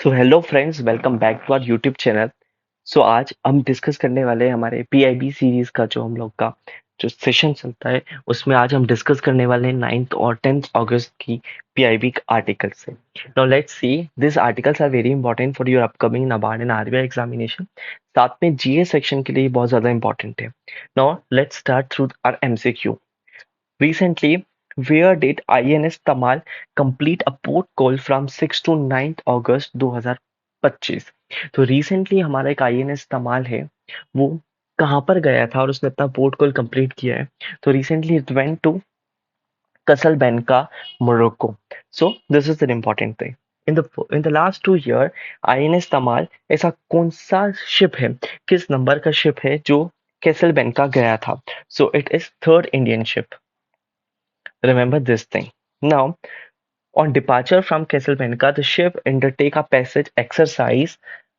So hello friends, welcome back to our YouTube channel. So आज हम discuss करने वाले हैं हमारे पीआईबी सीरीज का जो हम लोग का जो सेशन चलता है उसमें आज हम डिस्कस करने वाले हैं 9th और 10th अगस्त की पीआईबी आर्टिकल से। Now let's see, this articles are very important for your upcoming NABARD and RBI examination. साथ में जीए सेक्शन के लिए बहुत ज्यादा इंपॉर्टेंट है। Now let's start through our MCQ. Recently, where did INS Tamal complete a port call from 6 to 9th August 2025? तो recently हमारा एक आईएनएस तमाल है, वो कहाँ पर गया था और उसने अपना पोर्ट कॉल कंप्लीट किया है। तो recently it went to Casablanca, Morocco. So this is an important thing. In the last 2 year, INS तमाल ऐसा कौन सा शिप है, किस नंबर का शिप है जो कैसलबेंका गया था? So it is third Indian ship. Remember this thing. Now, on departure from Casablanca, the ship undertake a passage exercise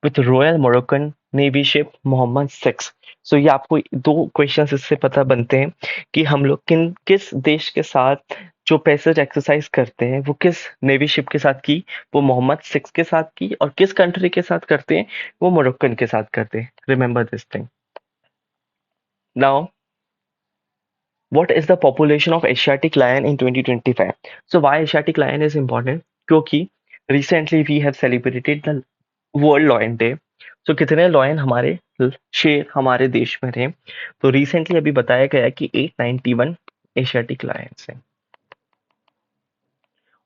with Royal Moroccan Navy ship Mohammed 6. So ये आपको दो क्वेश्चंस इससे पता बनते हैं कि हम लोग किस देश के साथ जो पैसेज एक्सरसाइज करते हैं वो किस नेवी शिप के साथ की, वो मोहम्मद 6 के साथ की, और किस कंट्री के साथ करते हैं, वो मोरक्कन के साथ करते हैं. Remember this thing. Now, what is the population of Asiatic lion in 2025? So why Asiatic lion is important? क्योंकि recently we have celebrated the World Lion Day. So कितने lion हमारे शेर हमारे देश में थे? तो recently अभी बताया गया कि 891 Asiatic lions हैं,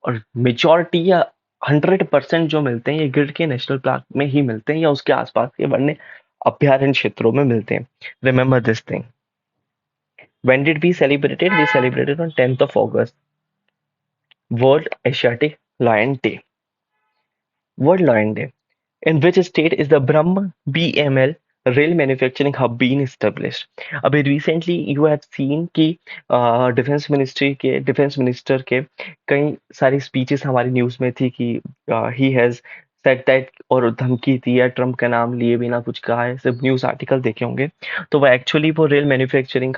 और majority या 100% जो मिलते हैं ये गिर के नेशनल पार्क में ही मिलते हैं या उसके आसपास के वन्य अभ्यारण्य क्षेत्रों में मिलते हैं. Remember this thing. When did we celebrate it? We celebrated on 10th of August. World Asiatic Lion Day. World Lion Day. In which state is the Brahm BML rail manufacturing hub being established? अभी recently you have seen कि defence minister के कई सारी speeches हमारी news में थी कि he has said that, और धमकी दी है, ट्रम्प का नाम लिए बिना कुछ कहा है, सिर्फ न्यूज आर्टिकल देखे होंगे. तो वो एक्चुअली वो रेल मैन्युफैक्चरिंग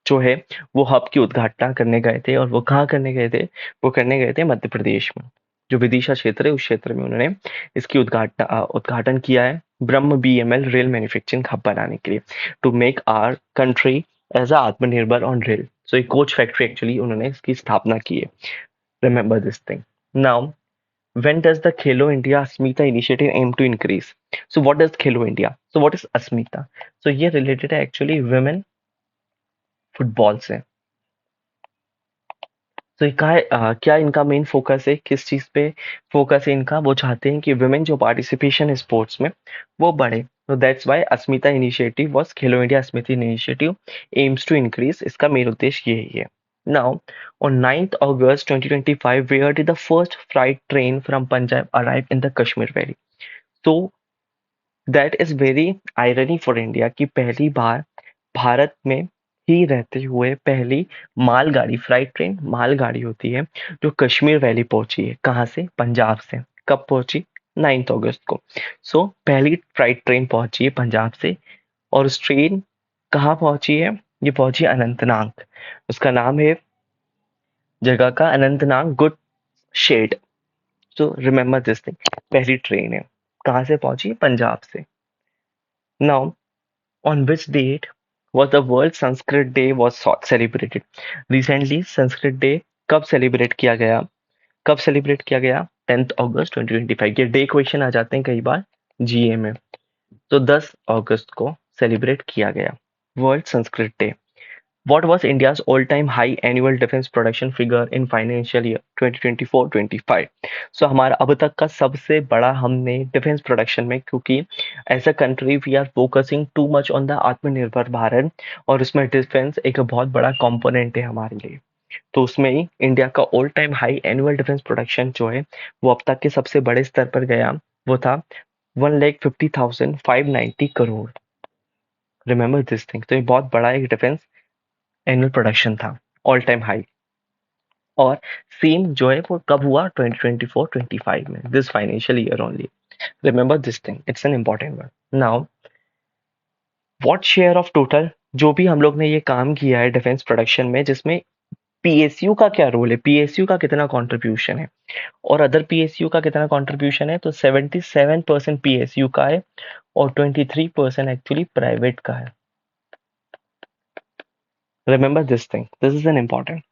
जो है वो हब की उद्घाटना करने गए थे, और वो कहाँ करने गए थे? वो करने गए थे मध्य प्रदेश में. जो विदिशा क्षेत्र है उस क्षेत्र में उन्होंने इसकी उद्घाटन किया है, ब्रह्म बीएमएल रेल मैन्युफैक्चरिंग हब बनाने के लिए, to make our country as a Atmanirbhar on rail. सो एक कोच फैक्ट्री एक्चुअली उन्होंने इसकी स्थापना की है. Remember this thing. Now, when does the Khelo India Asmita initiative aim to increase? So what does Khelo India? So what is Asmita? So ये related है actually women football से. तो क्या इनका मेन फोकस है, किस चीज पे फोकस है इनका? वो चाहते हैं कि वुमेन जो पार्टिसिपेशन है स्पोर्ट्स में वो बढ़े. तो that's why Asmita initiative was Khelo India Asmita initiative aims to increase. इसका मेन उद्देश्य यही है. Now, on 9th August 2025, where did the first freight train from Punjab arrive in the Kashmir Valley? तो that is very irony for India कि पहली बार भारत में ही रहते हुए पहली मालगाड़ी, फ्राइट ट्रेन मालगाड़ी होती है जो कश्मीर वैली पहुंची है. कहाँ से? पंजाब से. कब पहुंची? 9th अगस्त को. सो पहली फ्राइट ट्रेन पहुंची है पंजाब से, और उस ट्रेन कहाँ पहुंची है? ये पहुंची अनंतनाग. उसका नाम है जगह का Anantnag good shed. So remember this thing. पहली ट्रेन है, कहाँ से पहुंची? पंजाब से. Now, on which date was the World Sanskrit Day was celebrated? Recently Sanskrit day कब सेलिब्रेट किया गया? कब सेलिब्रेट किया गया? 10th अगस्त 2025. ये डे क्वेश्चन आ जाते हैं कई बार जीए में. तो 10 अगस्त को सेलिब्रेट किया गया world Sanskrit day. What was India's all-time high annual defense production figure in financial year 2024-25? So हमारा अब तक का सबसे बड़ा हमने डिफेंस प्रोडक्शन में, क्योंकि as a country we are focusing too much on the Atmanirbhar Bharat, और उसमें डिफेंस एक बहुत बड़ा कंपोनेंट है हमारे लिए. तो उसमें ही इंडिया का all time high annual defence production जो है वो अब तक के सबसे बड़े स्तर पर गया, वो था 1,50,590 करोड़. Remember this thing. तो ये बहुत बड़ा एक डिफेंस एनुअल प्रोडक्शन था, ऑल टाइम हाई. और सेम जो है वो कब हुआ? 2024-25 में, this financial year only. Remember this thing, it's an important one. Now, what share of total, जो भी हम लोग ने ये काम किया है डिफेंस प्रोडक्शन में, जिसमें पीएसयू का क्या रोल है, पीएसयू का कितना कंट्रीब्यूशन है और अदर पीएसयू का कितना कंट्रीब्यूशन है, तो 77% पीएसयू का है और 23% एक्चुअली प्राइवेट का है. Remember this thing. This is an important.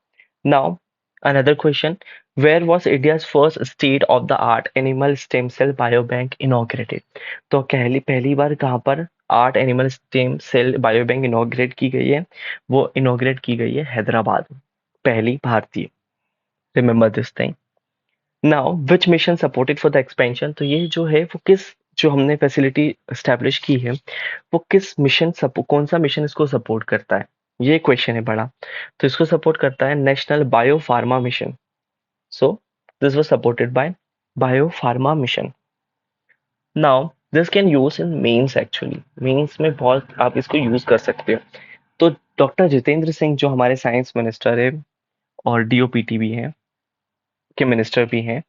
Now, another question. Where was India's first state-of-the-art animal stem cell biobank inaugurated? तो पहली बार कहाँ पर art animal stem cell biobank inaugurate की गई है? वो इनॉग्रेट की गई है हैदराबाद में. पहली भारतीय. Remember this thing. Now which mission supported for the expansion? तो ये जो है वो किस, जो हमने फैसिलिटी एस्टेब्लिश की है, वो किस मिशन, कौन सा मिशन इसको सपोर्ट करता है, ये क्वेश्चन है बड़ा. तो इसको सपोर्ट करता है national bio pharma mission. So this was supported by bio pharma mission. Now this can use in mains, actually mains में बहुत आप इसको यूज कर सकते हो. तो डॉक्टर जितेंद्र सिंह जो हमारे साइंस मिनिस्टर है और डीओपीटी भी हैं, के मिनिस्टर भी हैं,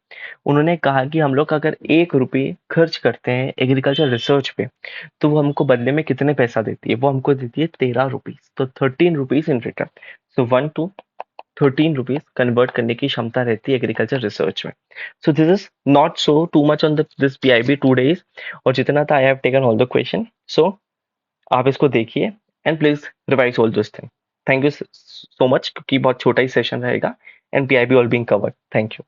उन्होंने कहा कि हम लोग अगर 1 रुपये खर्च करते हैं एग्रीकल्चर रिसर्च पे, तो वो हमको बदले में कितने पैसा देती है? वो हमको देती है 13 रुपीज. तो 13 rupees in return. So 1 to 13 rupees convert करने की क्षमता रहती है एग्रीकल्चर रिसर्च में. So this is not so too much on this PIB 2 days. और जितना था I have taken all the question. सो आप इसको देखिए and please revise all this thing. Thank you so much, क्योंकि बहुत छोटा ही सेशन रहेगा and PIB all being covered. Thank you.